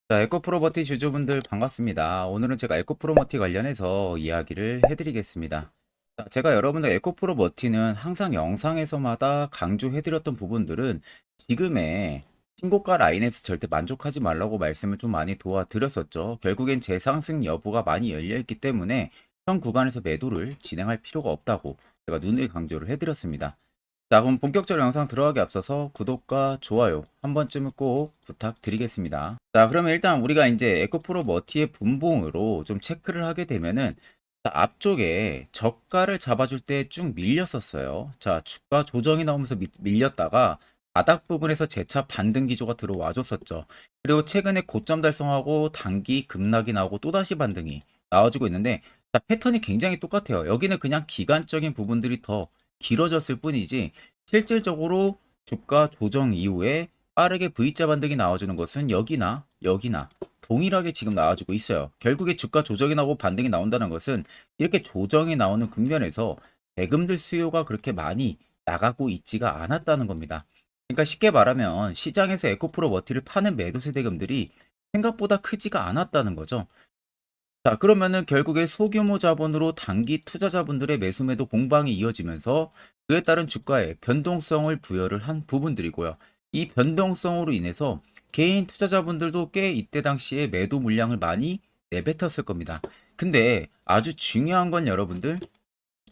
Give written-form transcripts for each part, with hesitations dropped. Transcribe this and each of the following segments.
자, 에코프로버티 주주분들 반갑습니다. 오늘은 제가 에코프로버티 관련해서 이야기를 해드리겠습니다. 자, 제가 여러분들 에코프로버티는 항상 영상에서마다 강조해드렸던 부분들은 지금의 신고가 라인에서 절대 만족하지 말라고 말씀을 좀 많이 도와드렸었죠. 결국엔 재상승 여부가 많이 열려있기 때문에 현 구간에서 매도를 진행할 필요가 없다고 제가 눈을 강조를 해드렸습니다. 자, 그럼 본격적으로 영상 들어가기 앞서서 구독과 좋아요 한 번쯤은 꼭 부탁드리겠습니다. 자, 그러면 일단 우리가 이제 에코프로 머티의 분봉으로 좀 체크를 하게 되면은 자, 앞쪽에 저가를 잡아줄 때 쭉 밀렸었어요. 자, 주가 조정이 나오면서 밀렸다가 바닥 부분에서 재차 반등 기조가 들어와 줬었죠. 그리고 최근에 고점 달성하고 단기 급락이 나오고 또다시 반등이 나와주고 있는데 자, 패턴이 굉장히 똑같아요. 여기는 그냥 기간적인 부분들이 더 길어졌을 뿐이지 실질적으로 주가 조정 이후에 빠르게 V자 반등이 나와주는 것은 여기나 동일하게 지금 나와주고 있어요. 결국에 주가 조정이 나오고 반등이 나온다는 것은 이렇게 조정이 나오는 국면에서 대금들 수요가 그렇게 많이 나가고 있지가 않았다는 겁니다. 그러니까 쉽게 말하면 시장에서 에코프로 머티를 파는 매도세 대금들이 생각보다 크지가 않았다는 거죠. 자, 그러면은 결국에 소규모 자본으로 단기 투자자분들의 매수매도 공방이 이어지면서 그에 따른 주가에 변동성을 부여를 한 부분들이고요. 이 변동성으로 인해서 개인 투자자분들도 꽤 이때 당시에 매도 물량을 많이 내뱉었을 겁니다. 근데 아주 중요한 건 여러분들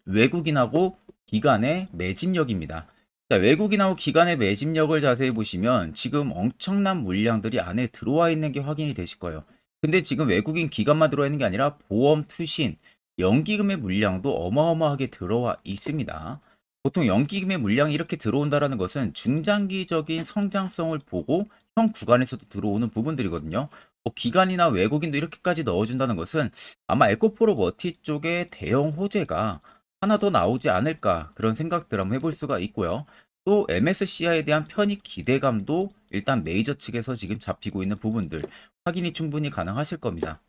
외국인하고 기관의 매집력입니다. 자, 외국인하고 기관의 매집력을 자세히 보시면 지금 엄청난 물량들이 안에 들어와 있는 게 확인이 되실 거예요. 근데 지금 외국인 기관만 들어와 있는 게 아니라 보험, 투신, 연기금의 물량도 어마어마하게 들어와 있습니다. 보통 연기금의 물량이 이렇게 들어온다라는 것은 중장기적인 성장성을 보고 현 구간에서도 들어오는 부분들이거든요. 기관이나 외국인도 이렇게까지 넣어준다는 것은 아마 에코프로 머티 쪽의 대형 호재가 하나 더 나오지 않을까 그런 생각들 한번 해볼 수가 있고요. 또 MSCI에 대한 편입 기대감도 일단 메이저 측에서 지금 잡히고 있는 부분들 확인이 충분히 가능하실 겁니다.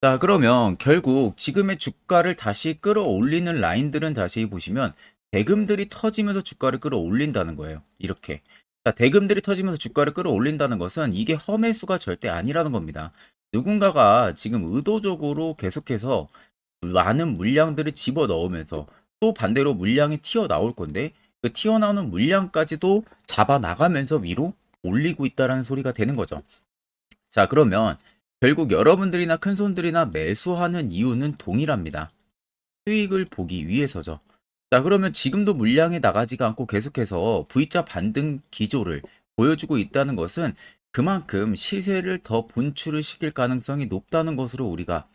자, 그러면 결국 지금의 주가를 다시 끌어올리는 라인들은 자세히 보시면 대금들이 터지면서 주가를 끌어올린다는 거예요. 이렇게. 자, 대금들이 터지면서 주가를 끌어올린다는 것은 이게 험해수가 절대 아니라는 겁니다. 누군가가 지금 의도적으로 계속해서 많은 물량들을 집어넣으면서 또 반대로 물량이 튀어나올 건데 그 튀어나오는 물량까지도 잡아나가면서 위로 올리고 있다는 소리가 되는 거죠. 자, 그러면 결국 여러분들이나 큰손들이나 매수하는 이유는 동일합니다. 수익을 보기 위해서죠. 자, 그러면 지금도 물량이 나가지가 않고 계속해서 V자 반등 기조를 보여주고 있다는 것은 그만큼 시세를 더 분출을 시킬 가능성이 높다는 것으로 우리가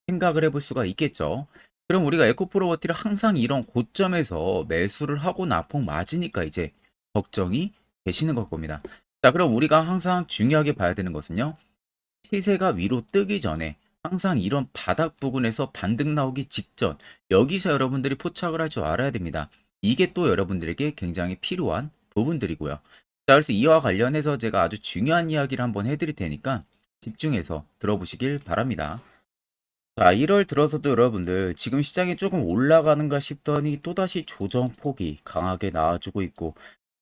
생각을 해볼 수가 있겠죠. 그럼 우리가 에코프로버티를 항상 이런 고점에서 매수를 하고 나폭 맞으니까 이제 걱정이 되시는 걸 겁니다. 자, 그럼 우리가 항상 중요하게 봐야 되는 것은요. 시세가 위로 뜨기 전에 항상 이런 바닥 부분에서 반등 나오기 직전 여기서 여러분들이 포착을 할 줄 알아야 됩니다. 이게 또 여러분들에게 굉장히 필요한 부분들이고요. 자, 그래서 이와 관련해서 제가 아주 중요한 이야기를 한번 해드릴 테니까 집중해서 들어보시길 바랍니다. 자, 1월 들어서도 여러분들 지금 시장이 조금 올라가는가 싶더니 또다시 조정폭이 강하게 나와주고 있고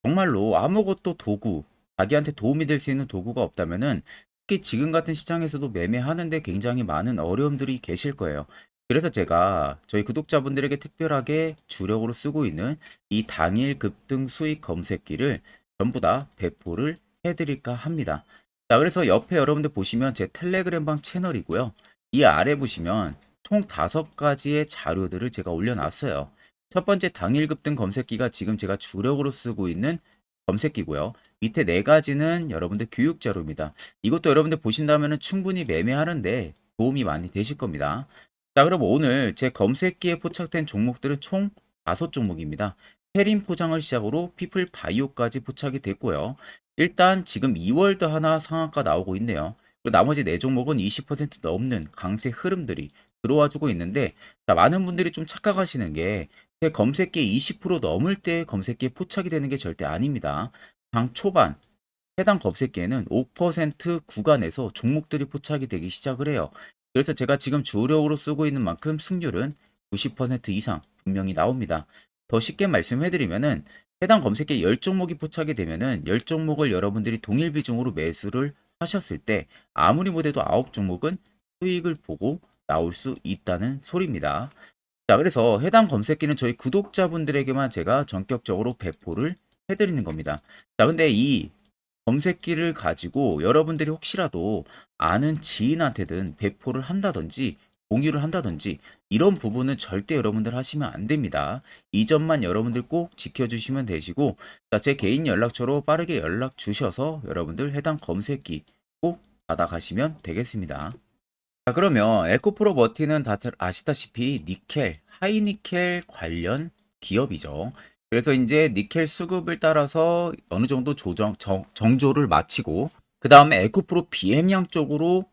정말로 아무것도 도구, 자기한테 도움이 될 수 있는 도구가 없다면은 특히 지금 같은 시장에서도 매매하는데 굉장히 많은 어려움들이 계실 거예요. 그래서 제가 저희 구독자분들에게 특별하게 주력으로 쓰고 있는 이 당일 급등 수익 검색기를 전부 다 배포를 해드릴까 합니다. 자, 그래서 옆에 여러분들 보시면 제 텔레그램방 채널이고요. 이 아래 보시면 총 5가지의 자료들을 제가 올려놨어요. 첫 번째 당일 급등 검색기가 지금 제가 주력으로 쓰고 있는 검색기고요. 밑에 4가지는 여러분들 교육 자료입니다. 이것도 여러분들 보신다면 충분히 매매하는데 도움이 많이 되실 겁니다. 자, 그럼 오늘 제 검색기에 포착된 종목들은 총 5종목입니다. 페린 포장을 시작으로 피플 바이오까지 포착이 됐고요. 일단 지금 2월도 하나 상한가 나오고 있네요. 그리고 나머지 4종목은 20% 넘는 강세 흐름들이 들어와 주고 있는데 자, 많은 분들이 좀 착각하시는 게 제 검색기에 20% 넘을 때 검색기에 포착이 되는 게 절대 아닙니다. 장 초반 해당 검색기에는 5% 구간에서 종목들이 포착이 되기 시작을 해요. 그래서 제가 지금 주력으로 쓰고 있는 만큼 승률은 90% 이상 분명히 나옵니다. 더 쉽게 말씀해드리면은 해당 검색기에 10종목이 포착이 되면은 10종목을 여러분들이 동일 비중으로 매수를 하셨을 때 아무리 못해도 9종목은 수익을 보고 나올 수 있다는 소리입니다. 자, 그래서 해당 검색기는 저희 구독자분들에게만 제가 전격적으로 배포를 해드리는 겁니다. 자, 근데 이 검색기를 가지고 여러분들이 혹시라도 아는 지인한테든 배포를 한다든지 공유를 한다든지 이런 부분은 절대 여러분들 하시면 안 됩니다. 이 점만 여러분들 꼭 지켜주시면 되시고, 자, 제 개인 연락처로 빠르게 연락 주셔서 여러분들 해당 검색기 꼭 받아가시면 되겠습니다. 자, 그러면 에코프로 머티는 다들 아시다시피 니켈, 하이니켈 관련 기업이죠. 그래서 이제 니켈 수급을 따라서 어느 정도 정조를 마치고 그 다음에 에코프로 BM양 쪽으로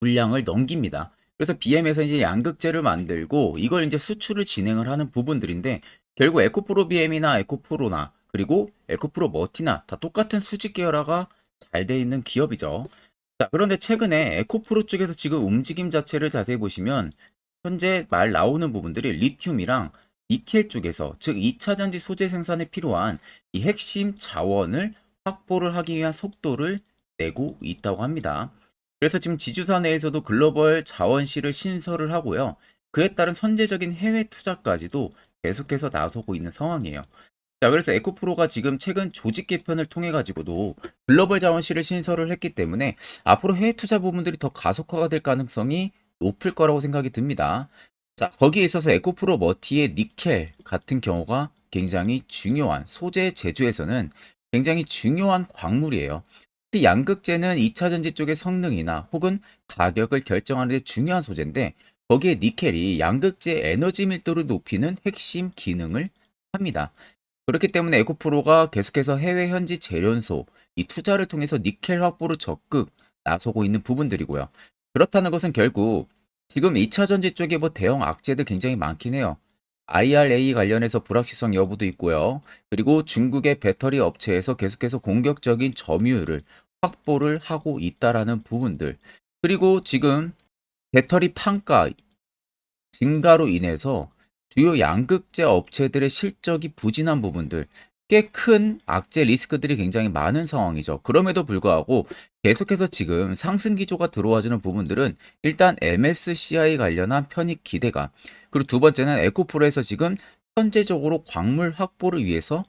물량을 넘깁니다. 그래서 BM에서 이제 양극재를 만들고 이걸 이제 수출을 진행을 하는 부분들인데, 결국 에코프로 BM이나 에코프로나 그리고 에코프로 머티나 다 똑같은 수직 계열화가 잘 돼 있는 기업이죠. 자, 그런데 최근에 에코프로 쪽에서 지금 움직임 자체를 자세히 보시면 현재 말 나오는 부분들이 리튬이랑 니켈 쪽에서, 즉 2차 전지 소재 생산에 필요한 이 핵심 자원을 확보를 하기 위한 속도를 내고 있다고 합니다. 그래서 지금 지주사 내에서도 글로벌 자원실을 신설을 하고요. 그에 따른 선제적인 해외 투자까지도 계속해서 나서고 있는 상황이에요. 자, 그래서 에코프로가 지금 최근 조직 개편을 통해 가지고도 글로벌 자원실을 신설을 했기 때문에 앞으로 해외 투자 부분들이 더 가속화가 될 가능성이 높을 거라고 생각이 듭니다. 자, 거기에 있어서 에코프로 머티의 니켈 같은 경우가 굉장히 중요한, 소재 제조에서는 굉장히 중요한 광물이에요. 특히 양극재는 2차 전지 쪽의 성능이나 혹은 가격을 결정하는 데 중요한 소재인데, 거기에 니켈이 양극재 에너지 밀도를 높이는 핵심 기능을 합니다. 그렇기 때문에 에코프로가 계속해서 해외 현지 재련소, 이 투자를 통해서 니켈 확보를 적극 나서고 있는 부분들이고요. 그렇다는 것은 결국 지금 2차 전지 쪽에 뭐 대형 악재들 굉장히 많긴 해요. IRA 관련해서 불확실성 여부도 있고요. 그리고 중국의 배터리 업체에서 계속해서 공격적인 점유율을 확보를 하고 있다라는 부분들. 그리고 지금 배터리 판가 증가로 인해서 주요 양극재 업체들의 실적이 부진한 부분들, 꽤 큰 악재 리스크들이 굉장히 많은 상황이죠. 그럼에도 불구하고 계속해서 지금 상승 기조가 들어와주는 부분들은 일단 MSCI 관련한 편입 기대감, 그리고 두 번째는 에코프로에서 지금 현재적으로 광물 확보를 위해서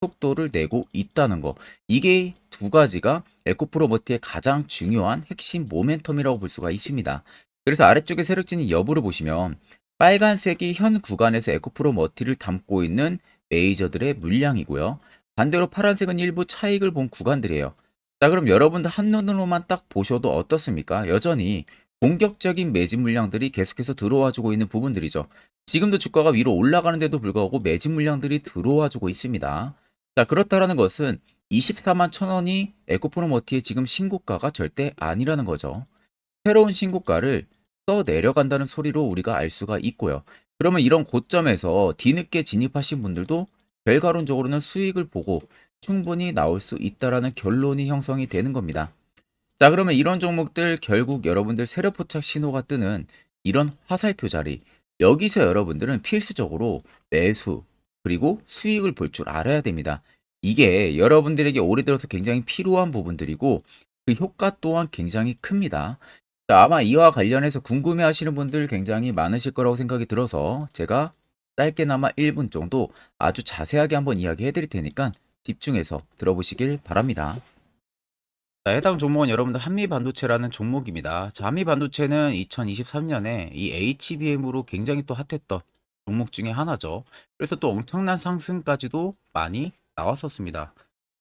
속도를 내고 있다는 거. 이게 두 가지가 에코프로 머티의 가장 중요한 핵심 모멘텀이라고 볼 수가 있습니다. 그래서 아래쪽에 세력진 여부를 보시면 빨간색이 현 구간에서 에코프로 머티를 담고 있는 메이저들의 물량이고요. 반대로 파란색은 일부 차익을 본 구간들이에요. 자, 그럼 여러분들 한눈으로만 딱 보셔도 어떻습니까? 여전히 공격적인 매집 물량들이 계속해서 들어와주고 있는 부분들이죠. 지금도 주가가 위로 올라가는데도 불구하고 매집 물량들이 들어와주고 있습니다. 자, 그렇다라는 것은 24만 1,000원이 에코프로 머티의 지금 신고가가 절대 아니라는 거죠. 새로운 신고가를 써 내려간다는 소리로 우리가 알 수가 있고요. 그러면 이런 고점에서 뒤늦게 진입하신 분들도 결과론적으로는 수익을 보고 충분히 나올 수 있다라는 결론이 형성이 되는 겁니다. 자, 그러면 이런 종목들 결국 여러분들 세력포착 신호가 뜨는 이런 화살표 자리, 여기서 여러분들은 필수적으로 매수 그리고 수익을 볼 줄 알아야 됩니다. 이게 여러분들에게 올해 들어서 굉장히 필요한 부분들이고 그 효과 또한 굉장히 큽니다. 자, 아마 이와 관련해서 궁금해하시는 분들 굉장히 많으실 거라고 생각이 들어서 제가 짧게나마 1분 정도 아주 자세하게 한번 이야기해 드릴 테니까 집중해서 들어보시길 바랍니다. 자, 해당 종목은 여러분들 한미반도체라는 종목입니다. 자, 한미반도체는 2023년에 이 HBM으로 굉장히 또 핫했던 종목 중에 하나죠. 그래서 또 엄청난 상승까지도 많이 나왔었습니다.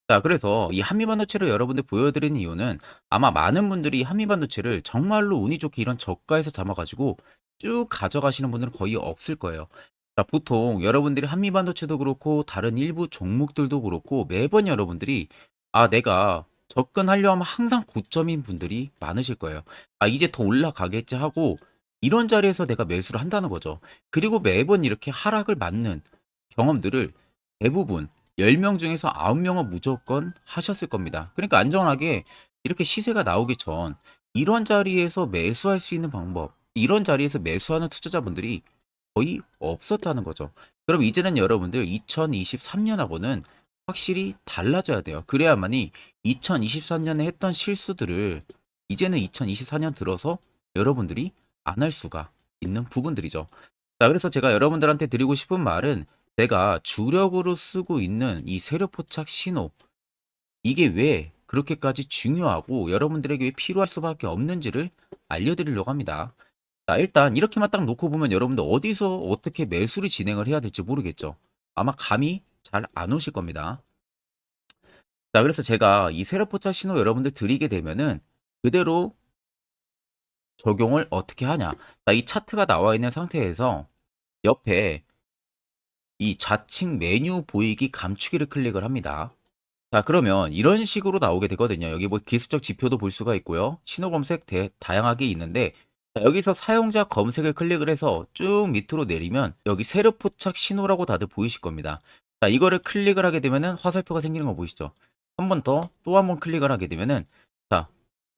자, 그래서 이 한미반도체를 여러분들 보여드리는 이유는 아마 많은 분들이 한미반도체를 정말로 운이 좋게 이런 저가에서 잡아가지고 쭉 가져가시는 분들은 거의 없을 거예요. 자, 보통 여러분들이 한미반도체도 그렇고 다른 일부 종목들도 그렇고 매번 여러분들이 내가 접근하려 하면 항상 고점인 분들이 많으실 거예요. 이제 더 올라가겠지 하고 이런 자리에서 내가 매수를 한다는 거죠. 그리고 매번 이렇게 하락을 맞는 경험들을 대부분 10명 중에서 9명은 무조건 하셨을 겁니다. 그러니까 안전하게 이렇게 시세가 나오기 전 이런 자리에서 매수할 수 있는 방법, 이런 자리에서 매수하는 투자자분들이 거의 없었다는 거죠. 그럼 이제는 여러분들 2023년하고는 확실히 달라져야 돼요. 그래야만이 2023년에 했던 실수들을 이제는 2024년 들어서 여러분들이 안 할 수가 있는 부분들이죠. 자, 그래서 제가 여러분들한테 드리고 싶은 말은 제가 주력으로 쓰고 있는 이 세력 포착 신호, 이게 왜 그렇게까지 중요하고 여러분들에게 왜 필요할 수밖에 없는지를 알려드리려고 합니다. 자, 일단 이렇게만 딱 놓고 보면 여러분들 어디서 어떻게 매수를 진행을 해야 될지 모르겠죠. 아마 감이 잘 안 오실 겁니다. 자, 그래서 제가 이 세력 포착 신호 여러분들 드리게 되면은 그대로 적용을 어떻게 하냐. 자, 이 차트가 나와 있는 상태에서 옆에 이 좌측 메뉴 보이기 감추기를 클릭을 합니다. 자, 그러면 이런 식으로 나오게 되거든요. 여기 뭐 기술적 지표도 볼 수가 있고요. 신호 검색 다양하게 있는데, 자, 여기서 사용자 검색을 클릭을 해서 쭉 밑으로 내리면 여기 세력 포착 신호라고 다들 보이실 겁니다. 자, 이거를 클릭을 하게 되면은 화살표가 생기는 거 보이시죠? 한 번 더 또 한 번 클릭을 하게 되면은, 자,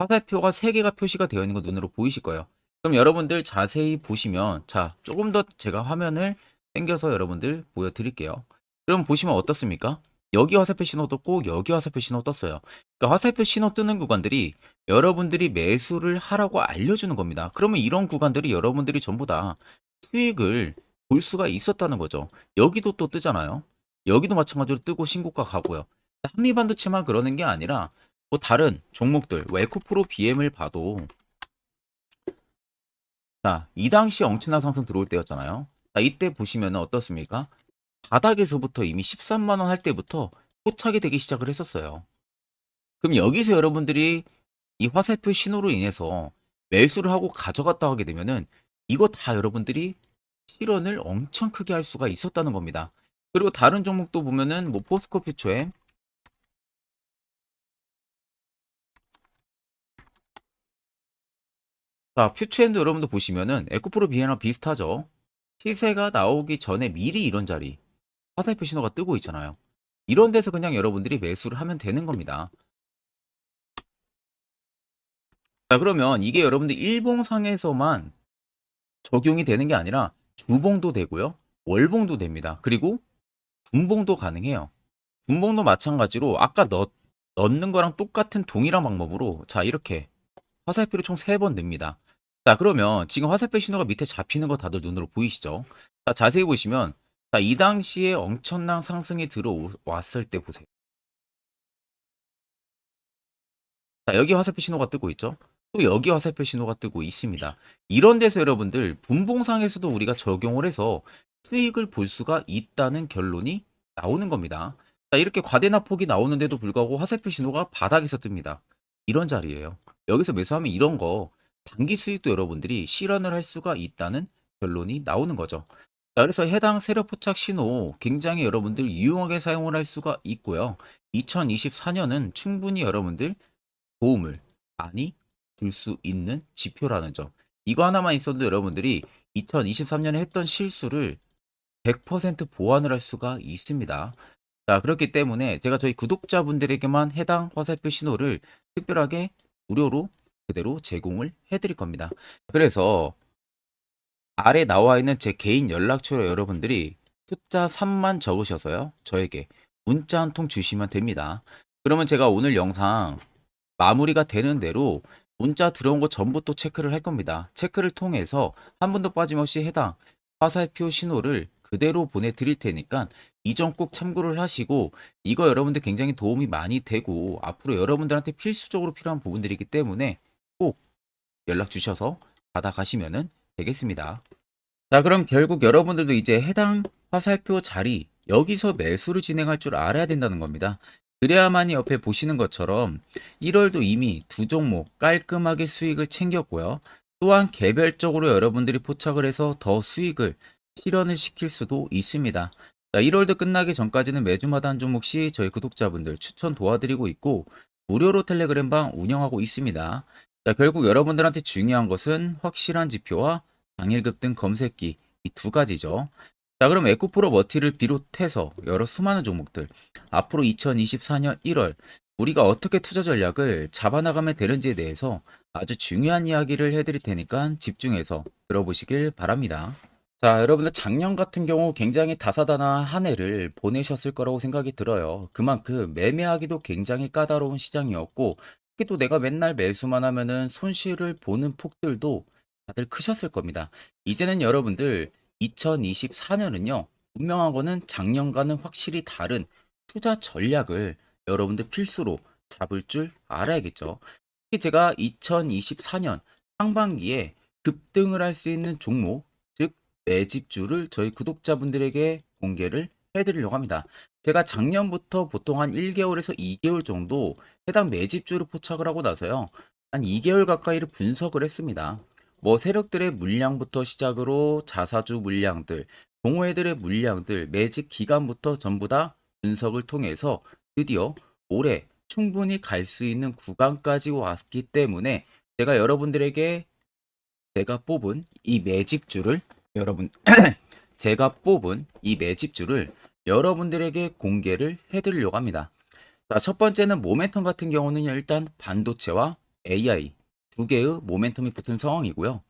화살표가 3개가 표시가 되어 있는 거 눈으로 보이실 거예요. 그럼 여러분들 자세히 보시면, 자, 조금 더 제가 화면을 당겨서 여러분들 보여드릴게요. 그럼 보시면 어떻습니까? 여기 화살표 신호 떴고 여기 화살표 신호 떴어요. 그러니까 화살표 신호 뜨는 구간들이 여러분들이 매수를 하라고 알려주는 겁니다. 그러면 이런 구간들이 여러분들이 전부 다 수익을 볼 수가 있었다는 거죠. 여기도 또 뜨잖아요. 여기도 마찬가지로 뜨고 신고가 가고요. 한미반도체만 그러는 게 아니라 뭐 다른 종목들, 뭐 에코프로 BM을 봐도, 자, 이 당시 엄청난 상승 들어올 때였잖아요. 자, 이때 보시면 어떻습니까? 바닥에서부터 이미 13만 원 할 때부터 포착이 되기 시작을 했었어요. 그럼 여기서 여러분들이 이 화살표 신호로 인해서 매수를 하고 가져갔다 하게 되면은 이거 다 여러분들이 실현을 엄청 크게 할 수가 있었다는 겁니다. 그리고 다른 종목도 보면은 뭐 포스코 퓨처에, 자, 퓨처엔도 여러분들 보시면은 에코프로 비에나 비슷하죠. 시세가 나오기 전에 미리 이런 자리 화살표 신호가 뜨고 있잖아요. 이런 데서 그냥 여러분들이 매수를 하면 되는 겁니다. 자, 그러면 이게 여러분들 일봉상에서만 적용이 되는 게 아니라 주봉도 되고요. 월봉도 됩니다. 그리고 분봉도 가능해요. 분봉도 마찬가지로 아까 넣는 거랑 똑같은 동일한 방법으로, 자, 이렇게 화살표를 총 3번 냅니다. 자, 그러면 지금 화살표 신호가 밑에 잡히는 거 다들 눈으로 보이시죠? 자, 자세히 보시면, 자, 이 당시에 엄청난 상승이 들어왔을 때 보세요. 자, 여기 화살표 신호가 뜨고 있죠? 또 여기 화살표 신호가 뜨고 있습니다. 이런 데서 여러분들 분봉상에서도 우리가 적용을 해서 수익을 볼 수가 있다는 결론이 나오는 겁니다. 자, 이렇게 과대납폭이 나오는데도 불구하고 화살표 신호가 바닥에서 뜹니다. 이런 자리예요. 여기서 매수하면 이런 거 단기 수익도 여러분들이 실현을 할 수가 있다는 결론이 나오는 거죠. 자, 그래서 해당 세력 포착 신호 굉장히 여러분들 유용하게 사용을 할 수가 있고요. 2024년은 충분히 여러분들 도움을 많이 줄 수 있는 지표라는 점. 이거 하나만 있어도 여러분들이 2023년에 했던 실수를 100% 보완을 할 수가 있습니다. 자, 그렇기 때문에 제가 저희 구독자분들에게만 해당 화살표 신호를 특별하게 무료로 그대로 제공을 해드릴 겁니다. 그래서 아래 나와 있는 제 개인 연락처로 여러분들이 숫자 3만 적으셔서요, 저에게 문자 한 통 주시면 됩니다. 그러면 제가 오늘 영상 마무리가 되는 대로 문자 들어온 거 전부 또 체크를 할 겁니다. 체크를 통해서 한 분도 빠짐없이 해당 화살표 신호를 그대로 보내드릴 테니까 이 점 꼭 참고를 하시고, 이거 여러분들 굉장히 도움이 많이 되고 앞으로 여러분들한테 필수적으로 필요한 부분들이기 때문에 꼭 연락 주셔서 받아가시면 되겠습니다. 자, 그럼 결국 여러분들도 이제 해당 화살표 자리, 여기서 매수를 진행할 줄 알아야 된다는 겁니다. 그래야만이 옆에 보시는 것처럼 1월도 이미 2종목 깔끔하게 수익을 챙겼고요. 또한 개별적으로 여러분들이 포착을 해서 더 수익을 실현을 시킬 수도 있습니다. 자, 1월도 끝나기 전까지는 매주마다 한 종목씩 저희 구독자분들 추천 도와드리고 있고 무료로 텔레그램방 운영하고 있습니다. 자, 결국 여러분들한테 중요한 것은 확실한 지표와 당일 급등 검색기, 이 2가지죠. 자, 그럼 에코프로 머티를 비롯해서 여러 수많은 종목들, 앞으로 2024년 1월 우리가 어떻게 투자 전략을 잡아나가면 되는지에 대해서 아주 중요한 이야기를 해드릴 테니까 집중해서 들어보시길 바랍니다. 자, 여러분들 작년 같은 경우 굉장히 다사다난한 한 해를 보내셨을 거라고 생각이 들어요. 그만큼 매매하기도 굉장히 까다로운 시장이었고, 특히 또 내가 맨날 매수만 하면은 손실을 보는 폭들도 다들 크셨을 겁니다. 이제는 여러분들 2024년은요, 분명한 거는 작년과는 확실히 다른 투자 전략을 여러분들 필수로 잡을 줄 알아야겠죠. 특히 제가 2024년 상반기에 급등을 할 수 있는 종목, 즉 매집주를 저희 구독자분들에게 공개를 해드리려고 합니다. 제가 작년부터 보통 한 1개월에서 2개월 정도 해당 매집주를 포착을 하고 나서요. 한 2개월 가까이를 분석을 했습니다. 뭐 세력들의 물량부터 시작으로 자사주 물량들, 동호회들의 물량들, 매집 기간부터 전부 다 분석을 통해서 드디어 올해 충분히 갈 수 있는 구간까지 왔기 때문에 제가 여러분들에게 제가 뽑은 이 매집주를 여러분 제가 뽑은 이 매집주를 여러분들에게 공개를 해드리려고 합니다. 자, 첫 번째는 모멘텀 같은 경우는 일단 반도체와 AI 두 개의 모멘텀이 붙은 상황이고요.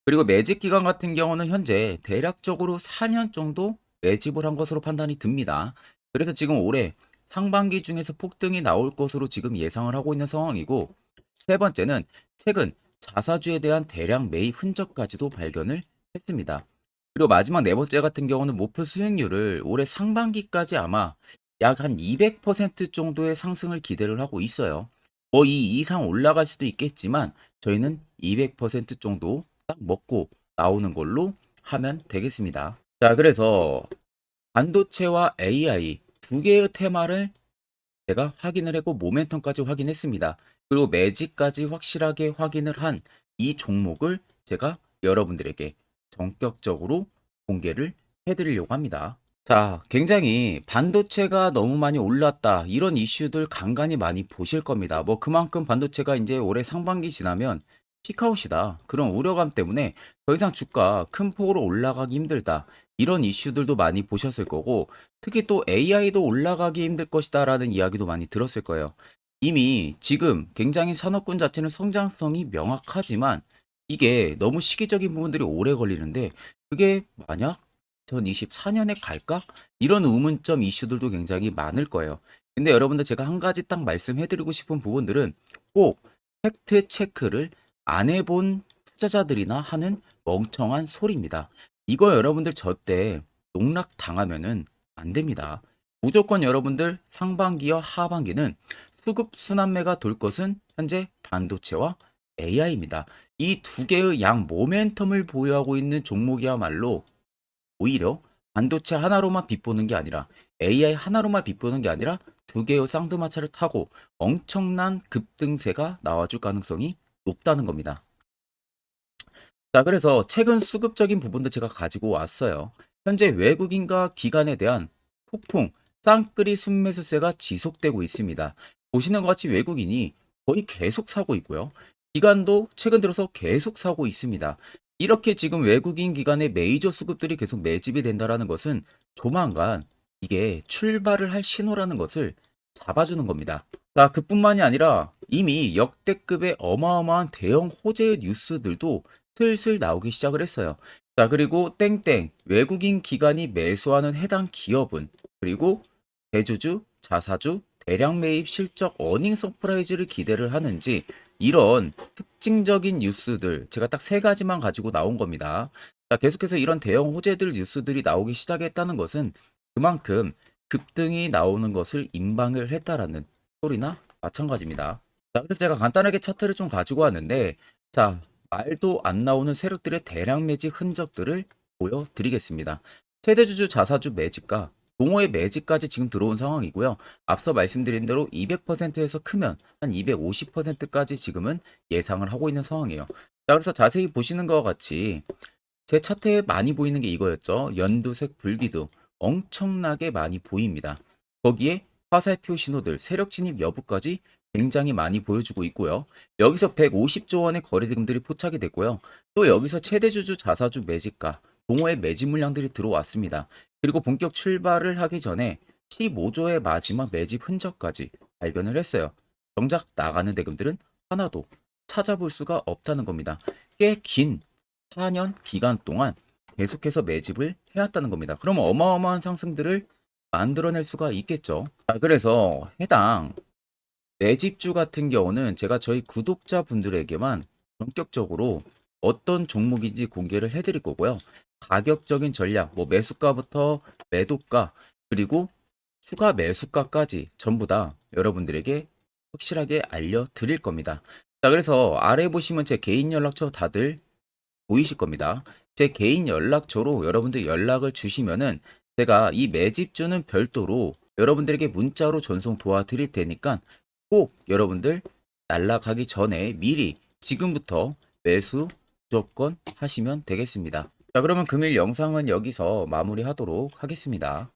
그리고 매집 기간 같은 경우는 현재 대략적으로 4년 정도 매집을 한 것으로 판단이 듭니다. 그래서 지금 올해 상반기 중에서 폭등이 나올 것으로 지금 예상을 하고 있는 상황이고, 세 번째는 최근 자사주에 대한 대량 매입 흔적까지도 발견을 했습니다. 그리고 마지막 네 번째 같은 경우는 목표 수익률을 올해 상반기까지 아마 약 한 200% 정도의 상승을 기대를 하고 있어요. 뭐 이 이상 올라갈 수도 있겠지만 저희는 200% 정도 딱 먹고 나오는 걸로 하면 되겠습니다. 자, 그래서 반도체와 AI 두 개의 테마를 제가 확인을 했고 모멘텀까지 확인했습니다. 그리고 매직까지 확실하게 확인을 한 이 종목을 제가 여러분들에게 전격적으로 공개를 해드리려고 합니다. 자, 굉장히 반도체가 너무 많이 올랐다, 이런 이슈들 간간히 많이 보실 겁니다. 뭐 그만큼 반도체가 이제 올해 상반기 지나면 피크아웃이다, 그런 우려감 때문에 더 이상 주가 큰 폭으로 올라가기 힘들다, 이런 이슈들도 많이 보셨을 거고, 특히 또 AI도 올라가기 힘들 것이다 라는 이야기도 많이 들었을 거예요. 이미 지금 굉장히 산업군 자체는 성장성이 명확하지만 이게 너무 시기적인 부분들이 오래 걸리는데, 그게 만약 2024년에 갈까? 이런 의문점 이슈들도 굉장히 많을 거예요. 근데 여러분들 제가 한 가지 딱 말씀해드리고 싶은 부분들은 꼭 팩트 체크를 안 해본 투자자들이나 하는 멍청한 소리입니다. 이거 여러분들 저때 농락 당하면은 안 됩니다. 무조건 여러분들 상반기와 하반기는 수급 순환매가 돌 것은 현재 반도체와 AI입니다. 이 두 개의 양 모멘텀을 보유하고 있는 종목이야말로 오히려 반도체 하나로만 빗보는 게 아니라 AI 하나로만 빗보는 게 아니라 두 개의 쌍두마차를 타고 엄청난 급등세가 나와줄 가능성이 높다는 겁니다. 자, 그래서 최근 수급적인 부분도 제가 가지고 왔어요. 현재 외국인과 기관에 대한 폭풍 쌍끌이 순매수세가 지속되고 있습니다. 보시는 것 같이 외국인이 거의 계속 사고 있고요. 기관도 최근 들어서 계속 사고 있습니다. 이렇게 지금 외국인 기관의 메이저 수급들이 계속 매집이 된다라는 것은 조만간 이게 출발을 할 신호라는 것을 잡아주는 겁니다. 자, 그뿐만이 아니라 이미 역대급의 어마어마한 대형 호재의 뉴스들도 슬슬 나오기 시작을 했어요. 자, 그리고 땡땡 외국인 기관이 매수하는 해당 기업은, 그리고 대주주, 자사주, 대량 매입 실적 어닝 서프라이즈를 기대를 하는지, 이런 특징적인 뉴스들 제가 딱 세 가지만 가지고 나온 겁니다. 자, 계속해서 이런 대형 호재들 뉴스들이 나오기 시작했다는 것은 그만큼 급등이 나오는 것을 임방을 했다라는 소리나 마찬가지입니다. 자, 그래서 제가 간단하게 차트를 좀 가지고 왔는데, 자, 말도 안 나오는 세력들의 대량 매집 흔적들을 보여드리겠습니다. 최대주주 자사주 매집과 동호회 매집까지 지금 들어온 상황이고요. 앞서 말씀드린 대로 200%에서 크면 한 250%까지 지금은 예상을 하고 있는 상황이에요. 자, 그래서 자세히 보시는 것과 같이 제 차트에 많이 보이는 게 이거였죠. 연두색 불기둥 엄청나게 많이 보입니다. 거기에 화살표 신호들, 세력 진입 여부까지 굉장히 많이 보여주고 있고요. 여기서 150조 원의 거래대금들이 포착이 됐고요. 또 여기서 최대주주 자사주 매집가, 동호회 매집 물량들이 들어왔습니다. 그리고 본격 출발을 하기 전에 15조의 마지막 매집 흔적까지 발견을 했어요. 정작 나가는 대금들은 하나도 찾아볼 수가 없다는 겁니다. 꽤 긴 4년 기간 동안 계속해서 매집을 해왔다는 겁니다. 그러면 어마어마한 상승들을 만들어낼 수가 있겠죠. 자, 그래서 해당 매집주 같은 경우는 제가 저희 구독자분들에게만 본격적으로 어떤 종목인지 공개를 해드릴 거고요. 가격적인 전략, 뭐 매수가부터 매도가, 그리고 추가 매수가까지 전부 다 여러분들에게 확실하게 알려드릴 겁니다. 자, 그래서 아래 보시면 제 개인 연락처 다들 보이실 겁니다. 제 개인 연락처로 여러분들 연락을 주시면은 제가 이 매집주는 별도로 여러분들에게 문자로 전송 도와드릴 테니까 꼭 여러분들 날라가기 전에 미리 지금부터 매수 무조건 하시면 되겠습니다. 자, 그러면 금일 영상은 여기서 마무리하도록 하겠습니다.